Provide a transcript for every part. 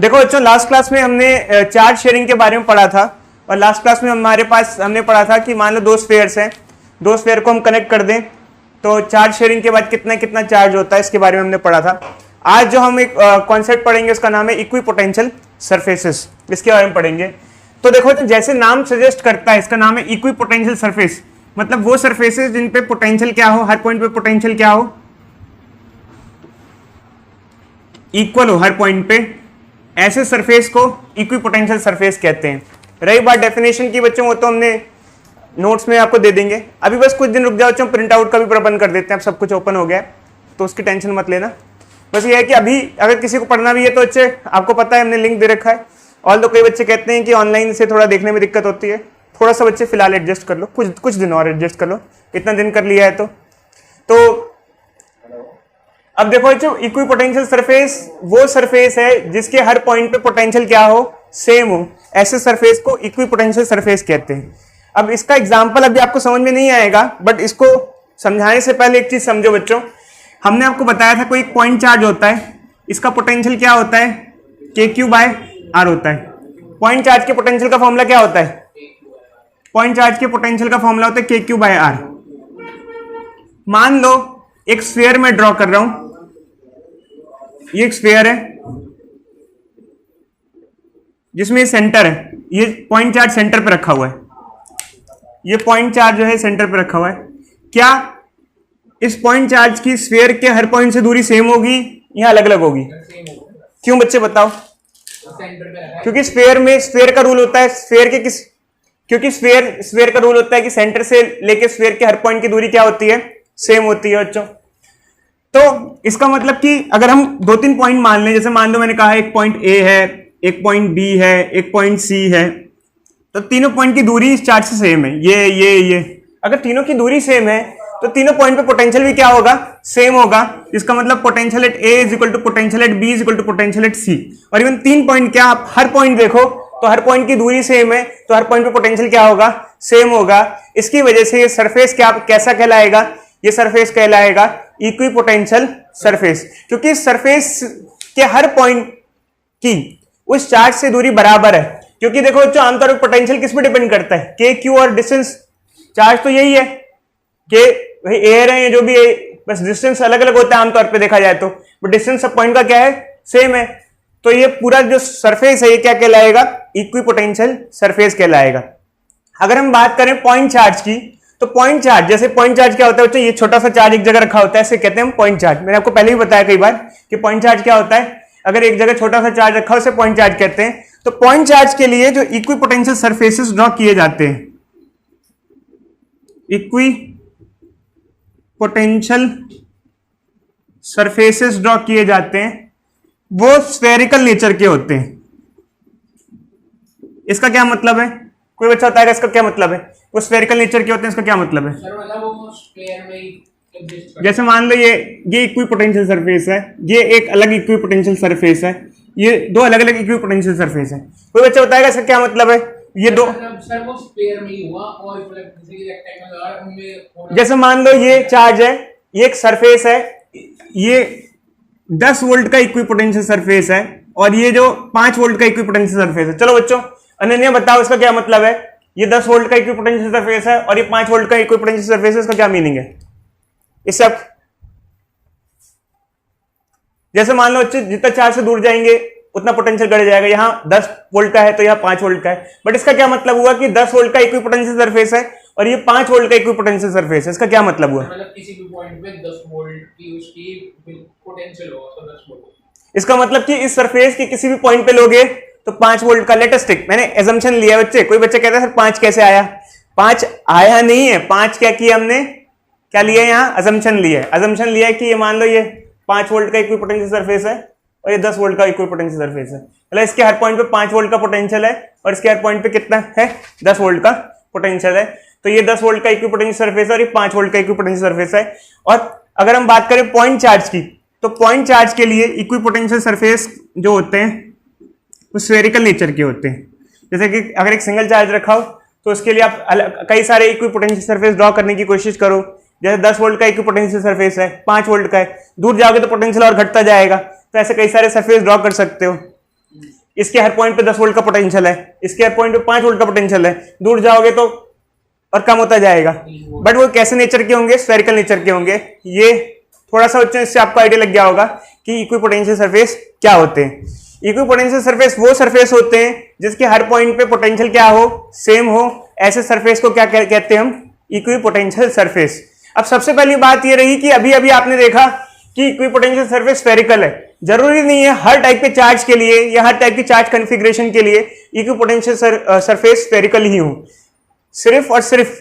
देखो बच्चों, last class में हमने चार्ज शेयरिंग के बारे में पढ़ा था और लास्ट क्लास में हमारे पास हमने पढ़ा था कि मान लो दो स्फीयर्स हैं, दो स्फीयर को हम कनेक्ट कर दें तो चार्ज शेयरिंग के बाद कितना कितना चार्ज होता है, इसके बारे में हमने पढ़ा था। आज जो हम एक कॉन्सेप्ट पढ़ेंगे उसका नाम है इक्विपोटेंशियल सरफेसेस, इसके बारे में पढ़ेंगे। तो देखो, तो जैसे नाम सजेस्ट करता है, इसका नाम है इक्विपोटेंशियल सरफेस, मतलब वो सरफेसेस जिन पे पोटेंशियल क्या हो, हर पॉइंट पे पोटेंशियल क्या हो, इक्वल हो हर पॉइंट पे, ऐसे सरफेस को इक्विपोटेंशियल सरफेस कहते हैं। रही बात डेफिनेशन की बच्चों, वो तो हमने नोट्स में आपको दे देंगे। अभी बस कुछ दिन रुक जाओ बच्चों, प्रिंट आउट का भी प्रबंध कर देते हैं, अब सब कुछ ओपन हो गया है तो उसकी टेंशन मत लेना। बस ये है कि अभी अगर किसी को पढ़ना भी है तो बच्चे आपको पता है हमने लिंक दे रखा है। और तो कई बच्चे कहते हैं कि ऑनलाइन से थोड़ा देखने में दिक्कत होती है, थोड़ा सा बच्चे फिलहाल एडजस्ट कर लो, कुछ दिन और एडजस्ट कर लो, इतना दिन कर लिया है तो अब देखो बच्चों, इक्विपोटेंशियल सरफेस वो सरफेस है जिसके हर पॉइंट पे पोटेंशियल क्या हो, सेम हो, ऐसे सरफेस को इक्विपोटेंशियल सरफेस कहते हैं। अब इसका एग्जांपल अभी आपको समझ में नहीं आएगा, बट इसको समझाने से पहले एक चीज समझो बच्चों। हमने आपको बताया था कोई एक पॉइंट चार्ज होता है, इसका पोटेंशियल क्या होता है, KQ/R होता है। पॉइंट चार्ज के पोटेंशियल का फॉर्मूला क्या होता है, पॉइंट चार्ज के पोटेंशियल का फॉर्मूला होता है KQ/R। मान लो एक स्फीयर में ड्रॉ कर रहा हूं, ये एक स्फीयर है जिसमें सेंटर है, ये पॉइंट चार्ज सेंटर पे रखा हुआ है, ये पॉइंट चार्ज जो है सेंटर पे रखा हुआ है। क्या इस पॉइंट चार्ज की स्फीयर के हर पॉइंट से दूरी सेम होगी या अलग अलग होगी? क्यों बच्चे बताओ? क्योंकि स्फीयर का रूल होता है, स्फीयर का रूल होता है कि सेंटर से लेके स्फीयर के हर पॉइंट की दूरी क्या होती है, सेम होती है बच्चों। तो इसका मतलब कि अगर हम दो तीन पॉइंट मान लें, जैसे मान लो मैंने कहा एक पॉइंट A है, एक पॉइंट B है, एक पॉइंट C है, तो तीनों पॉइंट की दूरी इस चार्ज से सेम है, ये अगर तीनों की दूरी सेम है तो तीनों पॉइंट पे पोटेंशियल भी क्या होगा, सेम होगा। इसका मतलब potential at A is equal to potential at B is equal to potential at C। और इवन तीन पॉइंट क्या, आप हर पॉइंट देखो तो हर पॉइंट की दूरी सेम है, तो हर पॉइंट पे पोटेंशियल क्या होगा, सेम होगा। इसकी वजह से ये सरफेस क्या कैसा कहलाएगा, ये सरफेस कहलाएगा इक्विपोटेंशियल सरफेस, क्योंकि इस सरफेस के हर पॉइंट की उस चार्ज से दूरी बराबर है। क्योंकि देखो बच्चों, आमतौर पर पोटेंशियल किस पे डिपेंड करता है, K, Q और डिस्टेंस। चार्ज तो यही है कि भाई एयर है, जो भी है, बस डिस्टेंस अलग अलग होता है आमतौर पे देखा जाए तो, बट डिस्टेंस सब पॉइंट का क्या है, सेम है। तो ये पूरा जो सरफेस है ये क्या कहलाएगा, इक्विपोटेंशियल सरफेस कहलाएगा। अगर हम बात करें पॉइंट चार्ज की, तो पॉइंट चार्ज, जैसे पॉइंट चार्ज क्या होता है बच्चों, ये छोटा सा चार्ज एक जगह रखा होता है, इसे कहते हैं पॉइंट चार्ज। मैंने आपको पहले भी बताया कई बार कि पॉइंट चार्ज क्या होता है, अगर एक जगह छोटा सा चार्ज रखा हो उसे पॉइंट चार्ज कहते हैं। तो पॉइंट चार्ज के लिए जो इक्विपोटेंशियल सरफेसेस ड्रॉ किए जाते हैं, इक्विपोटेंशियल सरफेसेस ड्रॉ किए जाते हैं, वो स्फेरिकल नेचर के होते हैं। इसका क्या मतलब है, कोई बच्चा बताएगा इसका क्या मतलब है? वो स्फेरिकल नेचर के होते हैं, इसका क्या मतलब है? जैसे मान लो ये इक्विपोटेंशियल सरफेस है, ये एक अलग इक्विपोटेंशियल सरफेस है, ये दो अलग अलग इक्विपोटेंशियल सरफेस है। कोई बच्चा बताएगा इसका क्या मतलब है? ये दो सर वो स्फीयर में ही हुआ और जैसे मान लो ये चार्ज है, ये एक सरफेस है, ये 10 वोल्ट का इक्विपोटेंशियल सरफेस है और ये जो 5 वोल्ट का इक्विपोटेंशियल सरफेस है। चलो बच्चों, अनन्या बताओ इसका क्या मतलब है? ये 10 वोल्ट का इक्विपोटेंशियल सरफेस है और ये 5 वोल्ट का इक्विपोटेंशियल सरफेस है, इसका क्या मीनिंग है? इस सब जैसे मान लो बच्चे, जितना चार्ज से दूर जाएंगे उतना पोटेंशियल बढ़ जाएगा। यहां 10 वोल्ट का है तो यहां 5 वोल्ट का है, बट इसका क्या मतलब हुआ कि 10 वोल्ट का इक्विपोटेंशियल सरफेस है और ये 5 वोल्ट का इक्विपोटेंशियल सरफेस है। इसका क्या मतलब हुआ? मतलब किसी भी पॉइंट पे 10 वोल्ट की उसकी पोटेंशियल हो तो 10 वोल्ट। इसका मतलब कि इस सरफेस के किसी भी पॉइंट पे लोगे तो 5 वोल्ट का लेटेस्टिक, मैंने एजम्पशन लिया बच्चे। कोई बच्चे कहते हैं सर 5 कैसे आया? 5 आया नहीं है, 5 क्या किया हमने, क्या लिया यहाँ, अजम्पशन लिया है। अजम्पशन लिया है कि ये मान लो ये 5 वोल्ट का इक्विपोटेंशियल सरफेस है और ये 10 वोल्ट का इक्विपोटेंशियल सरफेस है, मतलब इसके हर पॉइंट पे 5 वोल्ट का पोटेंशियल है और इसके हर पॉइंट पे कितना है, 10 वोल्ट का पोटेंशियल है। तो ये 10 वोल्ट का इक्विपोटेंशियल सरफेस है और ये 5 वोल्ट का इक्विपोटेंशियल सरफेस है। और अगर हम बात करें पॉइंट चार्ज की, तो पॉइंट चार्ज के लिए इक्विपोटेंशियल सरफेस जो होते हैं वो स्फेरिकल नेचर के होते हैं। जैसे कि अगर एक सिंगल चार्ज रखा हो तो उसके लिए आप कई सारे इक्विपोटेंशियल सरफेस ड्रॉ करने की कोशिश करो। जैसे 10 वोल्ट का इक्विपोटेंशियल सरफेस है, 5 वोल्ट का है, दूर जाओगे तो पोटेंशियल और घटता जाएगा, तो ऐसे कई सारे सरफेस ड्रॉ कर सकते हो। इसके हर पॉइंट पे 10 वोल्ट का पोटेंशियल है, इसके हर पॉइंट पे 5 वोल्ट का पोटेंशियल है, दूर जाओगे तो और कम होता जाएगा। बट वो कैसे नेचर के होंगे? स्फेरिकल नेचर के होंगे। ये थोड़ा सा बच्चों इससे आपको आइडिया लग गया होगा कि इक्विपोटेंशियल सरफेस क्या होते हैं। इक्विपोटेंशियल सरफेस वो सरफेस होते हैं जिसके हर पॉइंट पे पोटेंशियल क्या हो? सेम हो। ऐसे सरफेस को क्या कहते हैं हम? Equipotential surface. अब सबसे पहली बात ये रही कि अभी अभी आपने देखा कि इक्विपोटेंशियल सरफेस स्फेरिकल है। जरूरी नहीं है हर टाइप के चार्ज के लिए या हर टाइप की चार्ज कॉन्फ़िगरेशन के लिए इक्विपोटेंशियल सरफेस स्फेरिकल ही हो। सिर्फ और सिर्फ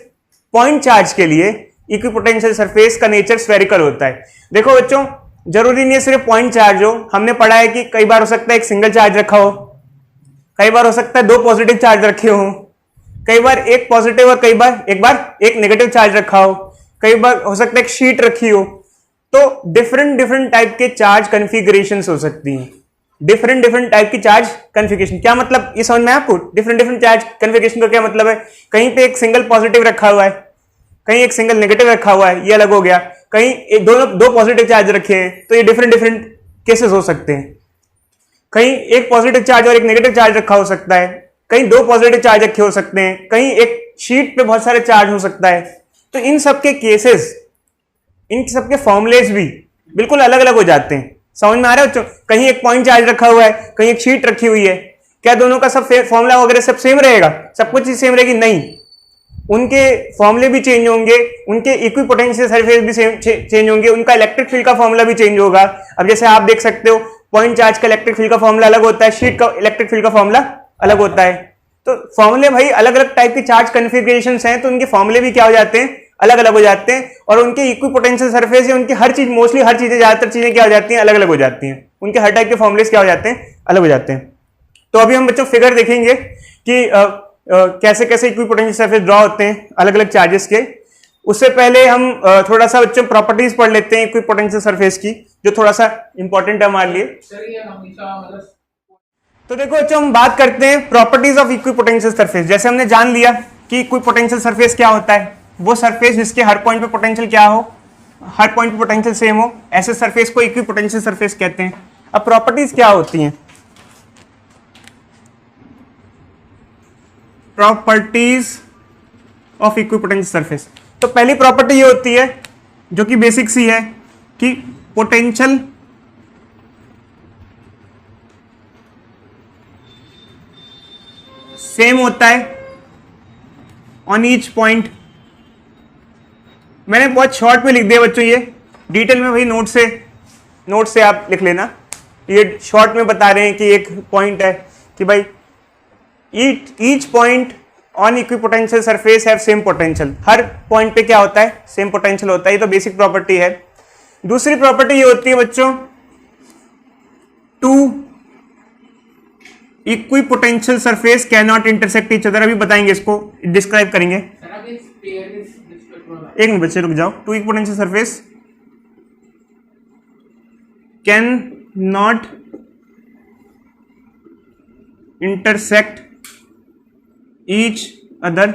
पॉइंट चार्ज के लिए इक्विपोटेंशियल सरफेस का नेचर स्फेरिकल होता है। देखो बच्चों, जरूरी नहीं है सिर्फ पॉइंट चार्ज हो। हमने पढ़ा है कि कई बार हो सकता है एक सिंगल चार्ज रखा हो, कई बार हो सकता है 2 पॉजिटिव चार्ज रखे हो, कई बार एक पॉजिटिव और कई बार एक नेगेटिव चार्ज रखा हो, कई बार हो सकता है एक शीट रखी हो। तो डिफरेंट टाइप के चार्ज कॉन्फ़िगरेशंस हो सकती हैं। डिफरेंट टाइप की चार्ज कॉन्फ़िगरेशन क्या मतलब, ये समझ में आपको? डिफरेंट चार्ज कॉन्फ़िगरेशन का क्या मतलब है? कहीं पे एक सिंगल पॉजिटिव रखा हुआ है, कहीं एक सिंगल नेगेटिव रखा हुआ है, ये अलग हो गया। कहीं दो पॉजिटिव चार्ज रखे हैं, तो ये डिफरेंट केसेस हो सकते हैं। कहीं एक पॉजिटिव चार्ज और एक नेगेटिव चार्ज रखा हो सकता है, कहीं 2 पॉजिटिव चार्ज रखे हो सकते हैं, कहीं एक शीट पे बहुत सारे चार्ज हो सकता है। तो इन सबके केसेस, इन सबके फॉर्मुलेज भी बिल्कुल अलग अलग हो जाते हैं। समझ में आ रहा है बच्चों? कहीं एक पॉइंट चार्ज रखा हुआ है, कहीं एक शीट रखी हुई है, क्या दोनों का सब फॉर्मूला वगैरह सब सेम रहेगा? सब कुछ ही सेम रहेगी? नहीं, उनके फॉर्मूले भी चेंज होंगे, उनके इक्विपोटेंशियल सरफेस भी चेंज होंगे, उनका इलेक्ट्रिक फील्ड का फॉर्मूला भी चेंज होगा। अब जैसे आप देख सकते हो, पॉइंट चार्ज का इलेक्ट्रिक फील्ड का फॉर्मूला अलग होता है, शीट का इलेक्ट्रिक फील्ड का फॉर्मूला अलग होता है। तो फॉर्मूले भाई अलग अलग टाइप के चार्ज कॉन्फ़िगरेशंस हैं, तो उनके फॉर्मूले भी क्या हो जाते हैं? अलग अलग हो जाते हैं। और उनके इक्विपोटेंशियल सरफेस या उनकी हर चीज, मोस्टली हर चीजें, ज्यादातर चीजें क्या हो जाती हैं? अलग अलग हो जाती हैं। उनके हर टाइप के फॉर्मूलेस क्या हो जाते हैं? अलग हो जाते हैं। तो अभी हम बच्चों फिगर देखेंगे कि कैसे कैसे इक्विपोटेंशियल सरफेस ड्रॉ होते हैं अलग अलग चार्जेस के। उससे पहले हम थोड़ा सा बच्चों प्रॉपर्टीज पढ़ लेते हैं इक्विपोटेंशियल सरफेस की, जो थोड़ा सा इंपॉर्टेंट है हमारे लिए। तो देखो बच्चों, हम बात करते हैं प्रॉपर्टीज ऑफ इक्विपोटेंशियल सरफेस। जैसे हमने जान लिया कि इक्विपोटेंशियल सरफेस क्या होता है, वो सरफेस जिसके हर पॉइंट पे पोटेंशियल क्या हो? हर पॉइंट पे पोटेंशियल सेम हो, ऐसे सरफेस को इक्विपोटेंशियल सरफेस कहते हैं। अब प्रॉपर्टीज क्या होती हैं? Properties of equipotential surface. तो पहली प्रॉपर्टी ये होती है, जो कि बेसिक सी है, कि पोटेंशियल सेम होता है ऑन ईच पॉइंट। मैंने बहुत शॉर्ट में लिख दिया बच्चों, ये डिटेल में भाई नोट से आप लिख लेना। ये शॉर्ट में बता रहे हैं कि एक पॉइंट है कि भाई each point on equipotential surface have same potential. Her point पे क्या होता है? सेम पोटेंशियल होता है। ये तो बेसिक प्रॉपर्टी है। दूसरी प्रॉपर्टी ये होती है बच्चों, two equipotential surface can not intersect each other. अभी बताएंगे, इसको डिस्क्राइब करेंगे। एक मिनट बच्चे रुक जाओ। Two equipotential surface can not intersect each other.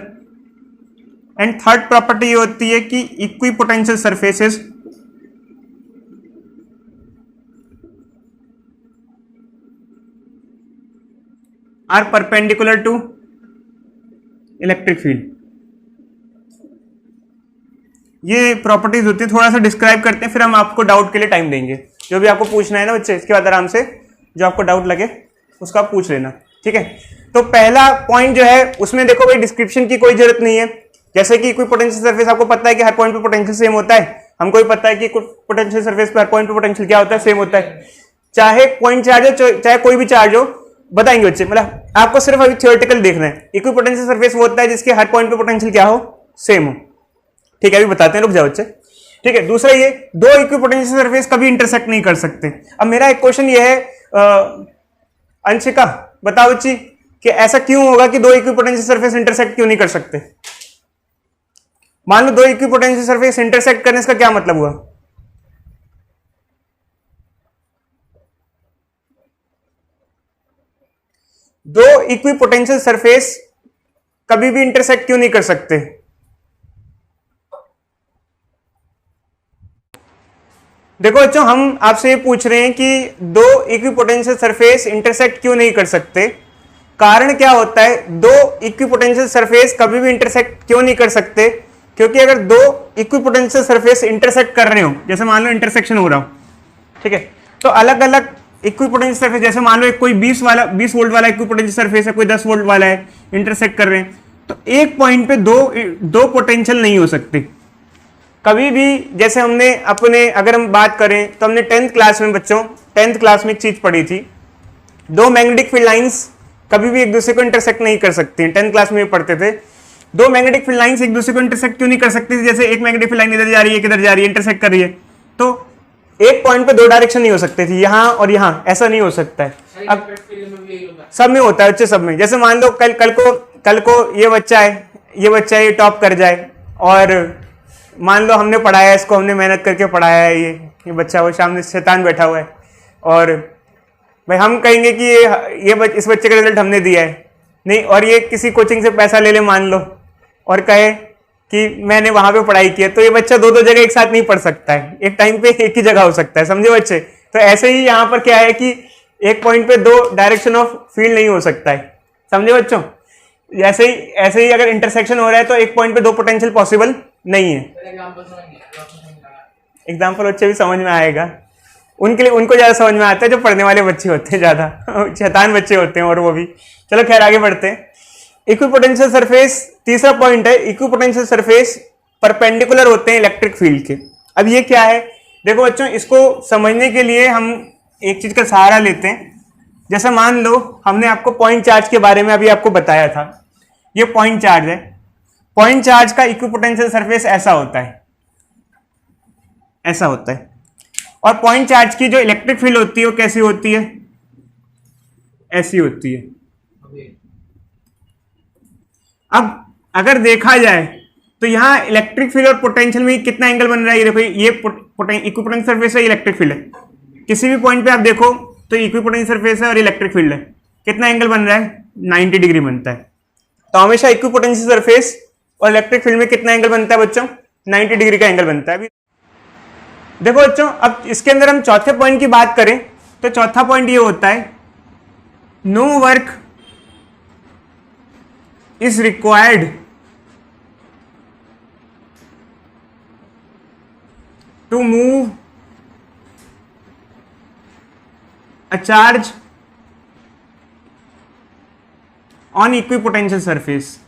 And third property ये होती है कि equipotential surfaces are perpendicular to electric field. ये प्रॉपर्टीज होती है। थोड़ा सा डिस्क्राइब करते हैं, फिर हम आपको डाउट के लिए टाइम देंगे। जो भी आपको पूछना है ना बच्चे, इसके बाद आराम से जो आपको डाउट लगे उसका आप पूछ लेना, ठीक है। तो पहला पॉइंट जो है, उसमें देखो भाई डिस्क्रिप्शन की कोई जरूरत नहीं है। जैसे कि इक्विपोटेंशियल सरफेस आपको पता है कि हर पॉइंट पे पोटेंशियल सेम होता है, हमको भी पता है कि पोटेंशियल सरफेस पे हर पॉइंट पे पोटेंशियल क्या होता है? सेम होता है। चाहे पॉइंट चार्ज हो, चाहे कोई भी चार्ज हो, बताएंगे बच्चे। मतलब आपको सिर्फ अभी थियोरेटिकल देखना है। इक्विपोटेंशियल सरफेस वो होता है जिसके हर पॉइंट पे पोटेंशियल क्या हो? सेम हो, ठीक है। अभी बताते हैं, रुक जाओ बच्चे, ठीक है। दूसरा ये, दो इक्विपोटेंशियल सरफेस कभी इंटरसेक्ट नहीं कर सकते। अब मेरा एक क्वेश्चन ये है, अंशिका बताओ बच्ची, कि ऐसा क्यों होगा कि दो इक्विपोटेंशियल सरफेस इंटरसेक्ट क्यों नहीं कर सकते? मान लो दो इक्विपोटेंशियल सरफेस इंटरसेक्ट करने का क्या मतलब हुआ? दो इक्विपोटेंशियल सरफेस कभी भी इंटरसेक्ट क्यों नहीं कर सकते? देखो बच्चों, हम आपसे ये पूछ रहे हैं कि दो इक्विपोटेंशियल सरफेस इंटरसेक्ट क्यों नहीं कर सकते। कारण क्या होता है, दो इक्विपोटेंशियल सरफेस कभी भी इंटरसेक्ट क्यों नहीं कर सकते, क्योंकि अगर दो इक्विपोटेंशियल सरफेस इंटरसेक्ट कर रहे हो, जैसे मान लो इंटरसेक्शन हो रहा हो, ठीक है, तो अलग अलग इक्विपोटेंशियल सरफेस, जैसे मान लो एक कोई 20 वोल्ट वाला इक्विपोटेंशियल सरफेस है, कोई 10 वोल्ट वाला है, इंटरसेक्ट कर रहे हैं, तो एक पॉइंट पे दो पोटेंशियल नहीं हो सकते कभी भी। जैसे हमने अपने, अगर हम बात करें तो हमने 10th क्लास में बच्चों, 10th क्लास में एक चीज पढ़ी थी, दो मैग्नेटिक फील्ड लाइंस कभी भी एक दूसरे को इंटरसेक्ट नहीं कर सकती हैं। 10th क्लास में पढ़ते थे, दो मैग्नेटिक फील्ड लाइंस एक दूसरे को इंटरसेक्ट क्यों नहीं कर सकती। जैसे एक मैग्नेटिक फील्ड लाइन इधर जा रही है, किधर जा रही है, इंटरसेक्ट कर रही है, तो एक पॉइंट पे दो डायरेक्शन नहीं हो सकते थी, यहां और यहां, ऐसा नहीं हो सकता है। अब सब में होता है बच्चे, सब में। जैसे मान लो कल को ये बच्चा है, ये टॉप कर जाए, और मान लो हमने पढ़ाया इसको, हमने मेहनत करके पढ़ाया है, ये बच्चा वो सामने शैतान बैठा हुआ है, और भाई हम कहेंगे कि इस बच्चे का रिजल्ट हमने दिया है नहीं, और ये किसी कोचिंग से पैसा ले ले मान लो, और कहे कि मैंने वहां पे पढ़ाई की है, तो ये बच्चा दो जगह एक साथ नहीं पढ़ सकता है, एक टाइम पे एक ही जगह हो सकता है, समझे बच्चे। तो ऐसे ही यहाँ पर क्या है कि एक पॉइंट पे दो डायरेक्शन ऑफ फील्ड नहीं हो सकता है, समझे बच्चों। ऐसे ही अगर इंटरसेक्शन हो रहा है तो एक पॉइंट पे दो पोटेंशियल पॉसिबल नहीं है। एग्जाम्पल बच्चे भी समझ में आएगा, उनके लिए, उनको ज्यादा समझ में आता है जो पढ़ने वाले बच्चे होते हैं, ज्यादा शैतान बच्चे होते हैं, और वो भी। चलो खैर आगे बढ़ते हैं। इक्विपोटेंशियल सरफेस, तीसरा पॉइंट है, इक्विपोटेंशियल सरफेस परपेंडिकुलर होते हैं इलेक्ट्रिक फील्ड के। अब ये क्या है, देखो बच्चों, इसको समझने के लिए हम एक चीज का सहारा लेते हैं। जैसे मान लो हमने आपको पॉइंट चार्ज के बारे में अभी आपको बताया था, ये पॉइंट चार्ज है, पॉइंट चार्ज का इक्विपोटेंशियल सरफेस ऐसा होता है, ऐसा होता है। और पॉइंट चार्ज की जो इलेक्ट्रिक फील्ड होती है वो कैसी होती है, ऐसी होती है। अब अगर देखा जाए तो यहां इलेक्ट्रिक फील्ड और पोटेंशियल में कितना एंगल बन रहा है, ये देखो, ये इक्विपोटेंशियल सरफेस है, इलेक्ट्रिक फील्ड है। किसी भी पॉइंट पे आप देखो तो इक्विपोटेंशियल सरफेस है और इलेक्ट्रिक फील्ड है, कितना एंगल बन रहा है, 90 डिग्री बनता है। तो हमेशा इक्विपोटेंशियल सरफेस और इलेक्ट्रिक फील्ड में कितना एंगल बनता है बच्चों, 90 डिग्री का एंगल बनता है। देखो बच्चों, अब इसके अंदर हम चौथे पॉइंट की बात करें तो चौथा पॉइंट ये होता है, no work is required to move a charge on equipotential surface,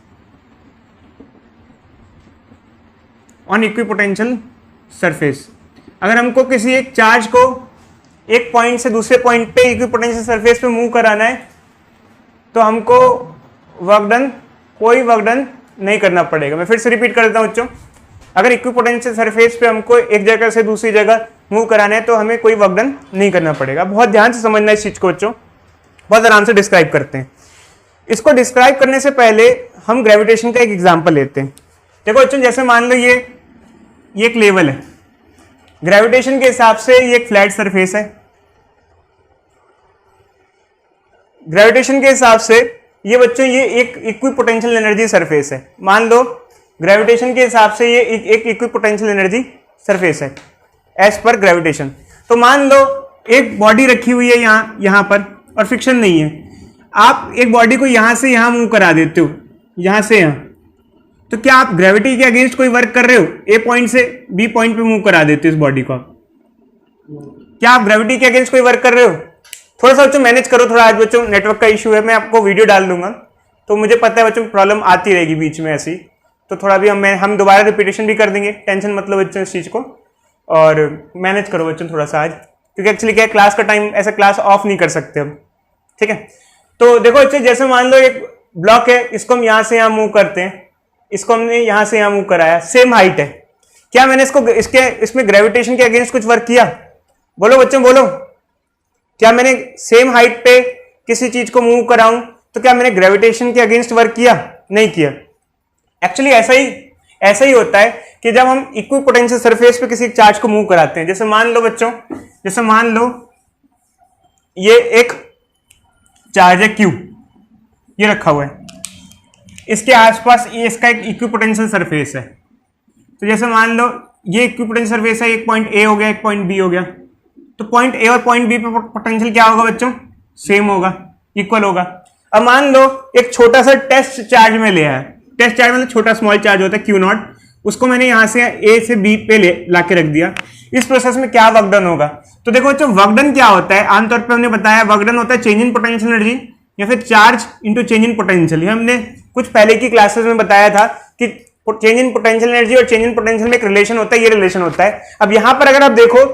on equipotential surface. अगर हमको किसी एक चार्ज को एक पॉइंट से दूसरे पॉइंट पे इक्विपोटेंशियल सरफेस पे मूव कराना है तो हमको कोई वर्क डन नहीं करना पड़ेगा। मैं फिर से रिपीट कर देता हूं बच्चों, अगर इक्विपोटेंशियल सरफेस पे हमको एक जगह से दूसरी जगह मूव कराना है तो हमें कोई वर्क डन नहीं करना पड़ेगा। बहुत ध्यान से समझना है इस चीज को बच्चों, बहुत आराम से डिस्क्राइब करते हैं। इसको डिस्क्राइब करने से पहले हम ग्रेविटेशन का एक एग्जाम्पल लेते हैं। देखो बच्चों, जैसे मान लो ये एक लेवल है, ग्रेविटेशन के हिसाब से ये एक फ्लैट सरफेस है, ग्रेविटेशन के हिसाब से ये बच्चों ये एक इक्विपोटेंशियल एनर्जी सरफेस है। मान लो ग्रेविटेशन के हिसाब से ये एक इक्विपोटेंशियल एनर्जी सरफेस है एज पर ग्रेविटेशन। तो मान लो एक बॉडी रखी हुई है यहां पर और फ्रिक्शन नहीं है, आप एक बॉडी को यहां से यहां मूव करा देते हो, यहां से यहां, तो क्या आप ग्रेविटी के अगेंस्ट कोई वर्क कर रहे हो, ए पॉइंट से बी पॉइंट पे मूव करा देते हो इस बॉडी को, क्या आप ग्रेविटी के अगेंस्ट कोई वर्क कर रहे हो। थोड़ा सा बच्चों मैनेज करो, थोड़ा आज बच्चों नेटवर्क का इशू है, मैं आपको वीडियो डाल दूंगा तो मुझे पता है बच्चों प्रॉब्लम आती रहेगी बीच में ऐसी, तो थोड़ा भी हम दोबारा रिपीटेशन भी कर देंगे, टेंशन मतलब बच्चों इस चीज को, और मैनेज करो बच्चों थोड़ा सा आज, क्योंकि एक्चुअली क्या है, क्लास का टाइम ऐसा क्लास ऑफ नहीं कर सकते हम, ठीक है। तो देखो बच्चों, जैसे मान लो एक ब्लॉक है, इसको हम यहां से यहां मूव करते हैं, इसको हमने यहां से यहां मूव कराया, सेम हाइट है, क्या मैंने इसमें ग्रेविटेशन के अगेंस्ट कुछ वर्क किया, बोलो बच्चों बोलो, क्या मैंने सेम हाइट पे किसी चीज को मूव कराऊं तो क्या मैंने ग्रेविटेशन के अगेंस्ट वर्क किया, नहीं किया। एक्चुअली ऐसा ही होता है कि जब हम इक्विपोटेंशियल सरफेस पे किसी चार्ज को मूव कराते हैं, जैसे मान लो बच्चों, जैसे मान लो ये एक चार्ज है क्यू, ये रखा हुआ है, इसके आसपास ये इसका एक इक्विपोटेंशियल सरफेस है, तो जैसे मान लो ये इक्विपोटेंशियल सरफेस है, एक पॉइंट ए हो गया, एक पॉइंट बी हो गया, तो पॉइंट ए और पॉइंट बी पे पोटेंशियल क्या होगा बच्चों? सेम होगा, इक्वल होगा। अब मान लो एक छोटा सा टेस्ट चार्ज में लिया है, टेस्ट चार्ज मतलब छोटा स्मॉल चार्ज होता है क्यू नॉट, उसको मैंने यहां से ए से बी पे ला के रख दिया। इस प्रोसेस में क्या वर्क डन होगा? तो देखो बच्चों वर्क डन क्या होता है, आमतौर पे हमने बताया वर्क डन होता है चेंज इन पोटेंशियल एनर्जी या फिर charge into change in potential. ये हमने कुछ पहले की क्लासेस में बताया था कि चेंज इन पोटेंशियल एनर्जी और चेंज इन पोटेंशियल में एक रिलेशन होता है, ये रिलेशन होता है। अब यहां पर अगर आप देखो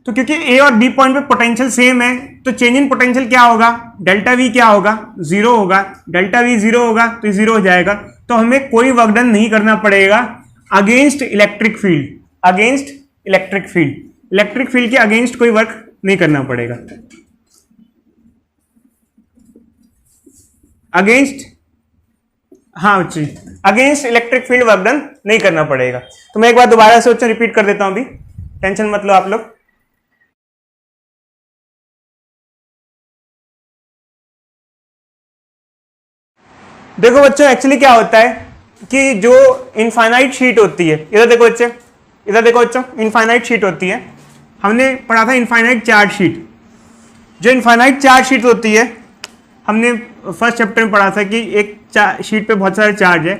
तो क्योंकि ए और बी पॉइंट पे पोटेंशियल सेम है, तो चेंज इन पोटेंशियल क्या होगा? डेल्टा वी क्या होगा? जीरो होगा। डेल्टा वी जीरो होगा तो जीरो हो जाएगा, तो हमें कोई वर्क डन नहीं करना पड़ेगा against electric field, against electric field, electric field के अगेंस्ट कोई वर्क नहीं करना पड़ेगा, अगेंस्ट, हाँ बच्चे, against electric field work done नहीं करना पड़ेगा। तो मैं एक बार दोबारा से बच्चों रिपीट कर देता हूं, अभी टेंशन मत लो आप लोग। देखो बच्चों एक्चुअली क्या होता है कि जो इनफाइनाइट शीट होती है, इधर देखो बच्चे, इधर देखो बच्चों, इनफाइनाइट शीट होती है, हमने पढ़ा था इनफाइनाइट चार्ज शीट। जो इनफाइनाइट चार्ज शीट होती है हमने फर्स्ट चैप्टर में पढ़ा था कि एक शीट पे बहुत सारे चार्ज है,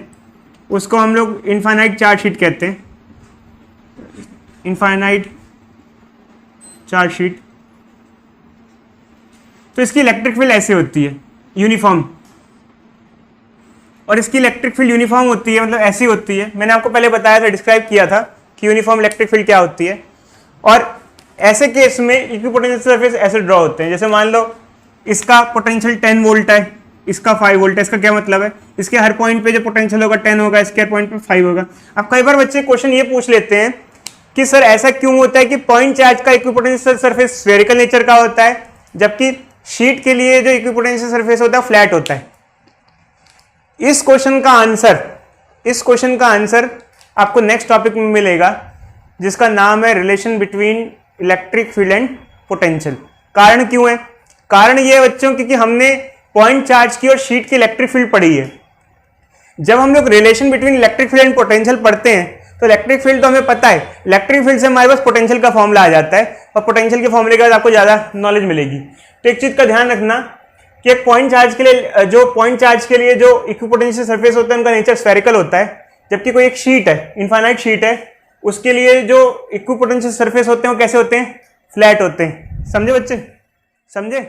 उसको हम लोग इनफाइनाइट चार्ज शीट कहते हैं, इनफाइनाइट चार्ज शीट। तो इसकी इलेक्ट्रिक फील्ड ऐसे होती है यूनिफॉर्म, और इसकी इलेक्ट्रिक फील्ड यूनिफॉर्म होती है, मतलब ऐसी होती है। मैंने आपको पहले बताया था, डिस्क्राइब किया था कि यूनिफॉर्म इलेक्ट्रिक फील्ड क्या होती है। और ऐसे केस में इक्विपोटेंशियल सरफेस ऐसे ड्रॉ होते हैं, जैसे मान लो इसका पोटेंशियल 10 वोल्ट है, इसका 5 वोल्ट है। इसका क्या मतलब है? इसके हर पॉइंट पे जो पोटेंशियल होगा 10 होगा, इसके हर पॉइंट पे 5 होगा। अब कई बार बच्चे क्वेश्चन ये पूछ लेते हैं कि सर ऐसा क्यों होता है कि पॉइंट चार्ज का इक्विपोटेंशियल सरफेस स्फेरिकल नेचर का होता है, जबकि शीट के लिए जो इक्विपोटेंशियल सरफेस होता है फ्लैट होता है। इस क्वेश्चन का आंसर आपको नेक्स्ट टॉपिक में मिलेगा, जिसका नाम है relation between electric field and potential. कारण क्यों है? कारण ये है बच्चों क्योंकि हमने पॉइंट चार्ज की और शीट की इलेक्ट्रिक फील्ड पढ़ी है। जब हम लोग relation between electric field and potential पढ़ते हैं तो इलेक्ट्रिक फील्ड तो हमें पता है, इलेक्ट्रिक फील्ड से हमारे पास पोटेंशियल का फॉर्मूला आ जाता है, और पोटेंशियल के फॉर्मूले के बाद आपको ज्यादा नॉलेज मिलेगी। तो एक चीज का ध्यान रखना कि एक पॉइंट चार्ज के लिए जो इक्विपोटेंशियल सरफेस होता है उनका नेचर स्फेरिकल होता है, जबकि कोई एक शीट है, इनफाइनाइट शीट है, उसके लिए जो इक्विपोटेंशियल सरफेस होते हैं वो कैसे होते हैं? फ्लैट होते हैं। समझे बच्चे? समझे?